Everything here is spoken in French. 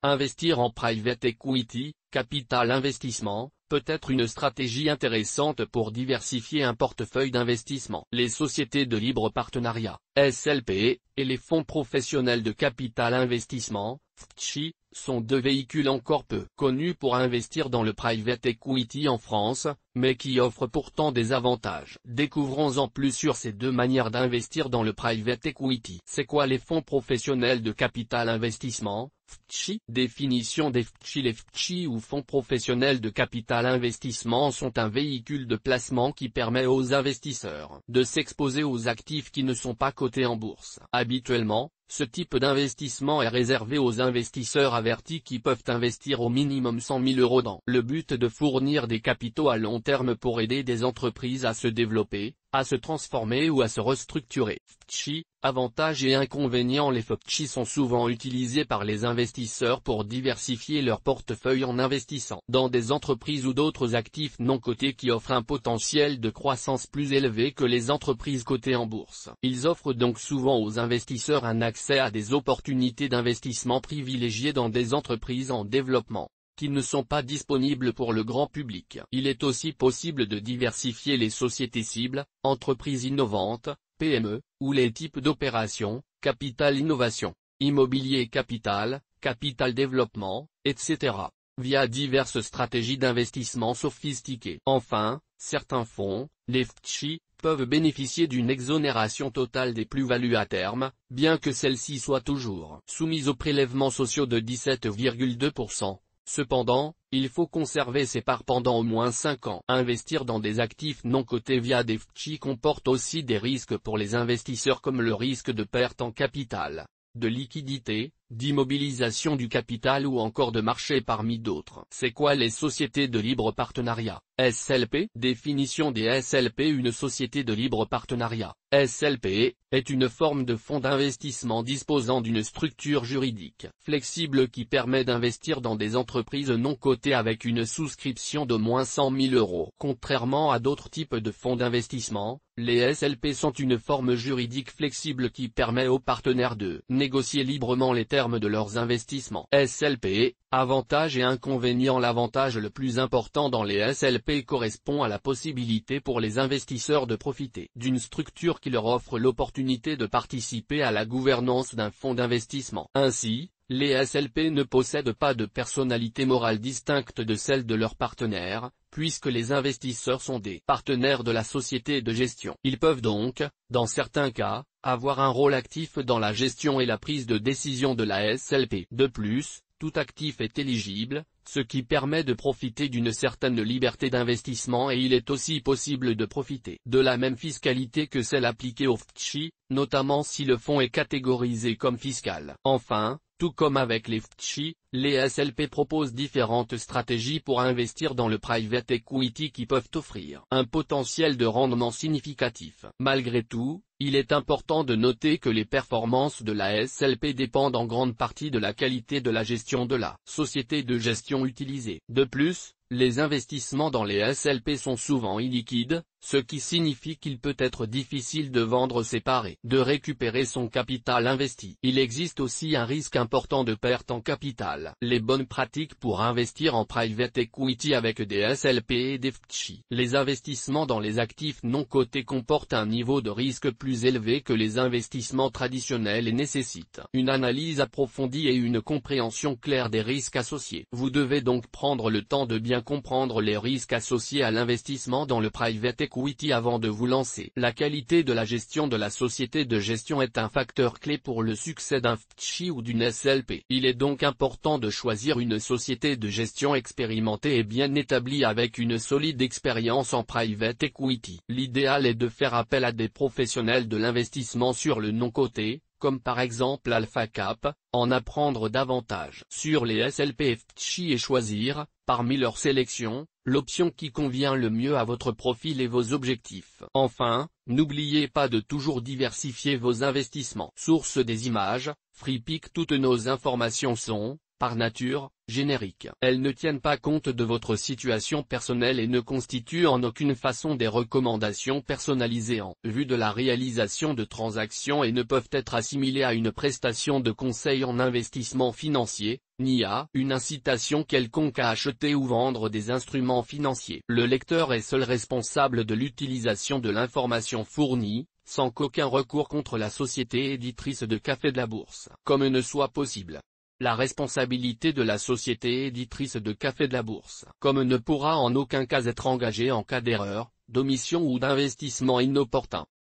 Investir en private equity, capital investissement, peut être une stratégie intéressante pour diversifier un portefeuille d'investissement. Les sociétés de libre partenariat, SLP, et les fonds professionnels de capital investissement, FTSE, sont deux véhicules encore peu connus pour investir dans le private equity en France, mais qui offrent pourtant des avantages. Découvrons-en plus sur ces deux manières d'investir dans le private equity. C'est quoi les fonds professionnels de capital investissement, FTSE? Définition des FTSE. Les FTSE ou fonds professionnels de capital investissement sont un véhicule de placement qui permet aux investisseurs de s'exposer aux actifs qui ne sont pas cotés en bourse. Habituellement, ce type d'investissement est réservé aux investisseurs avertis qui peuvent investir au minimum 100 000 € dans le but de fournir des capitaux à long terme pour aider des entreprises à se développer, à se transformer ou à se restructurer. FTSE, avantages et inconvénients. Les FTSE sont souvent utilisés par les investisseurs pour diversifier leur portefeuille en investissant dans des entreprises ou d'autres actifs non cotés qui offrent un potentiel de croissance plus élevé que les entreprises cotées en bourse. Ils offrent donc souvent aux investisseurs un accès à des opportunités d'investissement privilégiées dans des entreprises en développement, qui ne sont pas disponibles pour le grand public. Il est aussi possible de diversifier les sociétés cibles, entreprises innovantes, PME, ou les types d'opérations, capital innovation, immobilier capital, capital développement, etc., via diverses stratégies d'investissement sophistiquées. Enfin, certains fonds, les FTSE, peuvent bénéficier d'une exonération totale des plus-values à terme, bien que celles-ci soient toujours soumises aux prélèvements sociaux de 17,2%. Cependant, il faut conserver ses parts pendant au moins 5 ans. Investir dans des actifs non cotés via des FTSE comporte aussi des risques pour les investisseurs comme le risque de perte en capital, de liquidité, d'immobilisation du capital ou encore de marché parmi d'autres. C'est quoi les sociétés de libre partenariat, SLP? Définition des SLP. Une société de libre partenariat, SLP, est une forme de fonds d'investissement disposant d'une structure juridique flexible qui permet d'investir dans des entreprises non cotées avec une souscription d'au moins 100 000 €. Contrairement à d'autres types de fonds d'investissement, les SLP sont une forme juridique flexible qui permet aux partenaires de négocier librement les termes de leurs investissements. SLP, avantages et inconvénients. L'avantage le plus important dans les SLP correspond à la possibilité pour les investisseurs de profiter d'une structure qui leur offre l'opportunité de participer à la gouvernance d'un fonds d'investissement. Ainsi, les SLP ne possèdent pas de personnalité morale distincte de celle de leurs partenaires, puisque les investisseurs sont des partenaires de la société de gestion. Ils peuvent donc, dans certains cas, avoir un rôle actif dans la gestion et la prise de décision de la SLP. De plus, tout actif est éligible, ce qui permet de profiter d'une certaine liberté d'investissement et il est aussi possible de profiter de la même fiscalité que celle appliquée au FTSE, notamment si le fonds est catégorisé comme fiscal. Enfin, tout comme avec les FTSE, les SLP proposent différentes stratégies pour investir dans le private equity qui peuvent offrir un potentiel de rendement significatif. Malgré tout, il est important de noter que les performances de la SLP dépendent en grande partie de la qualité de la gestion de la société de gestion utilisée. De plus, les investissements dans les SLP sont souvent illiquides, ce qui signifie qu'il peut être difficile de vendre ses parts et de récupérer son capital investi. Il existe aussi un risque important de perte en capital. Les bonnes pratiques pour investir en private equity avec des SLP et des FTSE. Les investissements dans les actifs non cotés comportent un niveau de risque plus élevé que les investissements traditionnels et nécessitent une analyse approfondie et une compréhension claire des risques associés. Vous devez donc prendre le temps de bien comprendre les risques associés à l'investissement dans le private equity avant de vous lancer. La qualité de la gestion de la société de gestion est un facteur clé pour le succès d'un FTSE ou d'une SLP. Il est donc important de choisir une société de gestion expérimentée et bien établie avec une solide expérience en private equity. L'idéal est de faire appel à des professionnels de l'investissement sur le non-coté, comme par exemple AlphaCap, en apprendre davantage sur les SLP et FTSE et choisir, parmi leur sélection, l'option qui convient le mieux à votre profil et vos objectifs. Enfin, n'oubliez pas de toujours diversifier vos investissements. Source des images, FreePic. Toutes nos informations sont, par nature, génériques. Elles ne tiennent pas compte de votre situation personnelle et ne constituent en aucune façon des recommandations personnalisées en vue de la réalisation de transactions et ne peuvent être assimilées à une prestation de conseil en investissement financier, ni à une incitation quelconque à acheter ou vendre des instruments financiers. Le lecteur est seul responsable de l'utilisation de l'information fournie, sans qu'aucun recours contre la société éditrice de Café de la Bourse, comme ne soit possible. La responsabilité de la société éditrice de Café de la Bourse, comme ne pourra en aucun cas être engagée en cas d'erreur, d'omission ou d'investissement inopportun.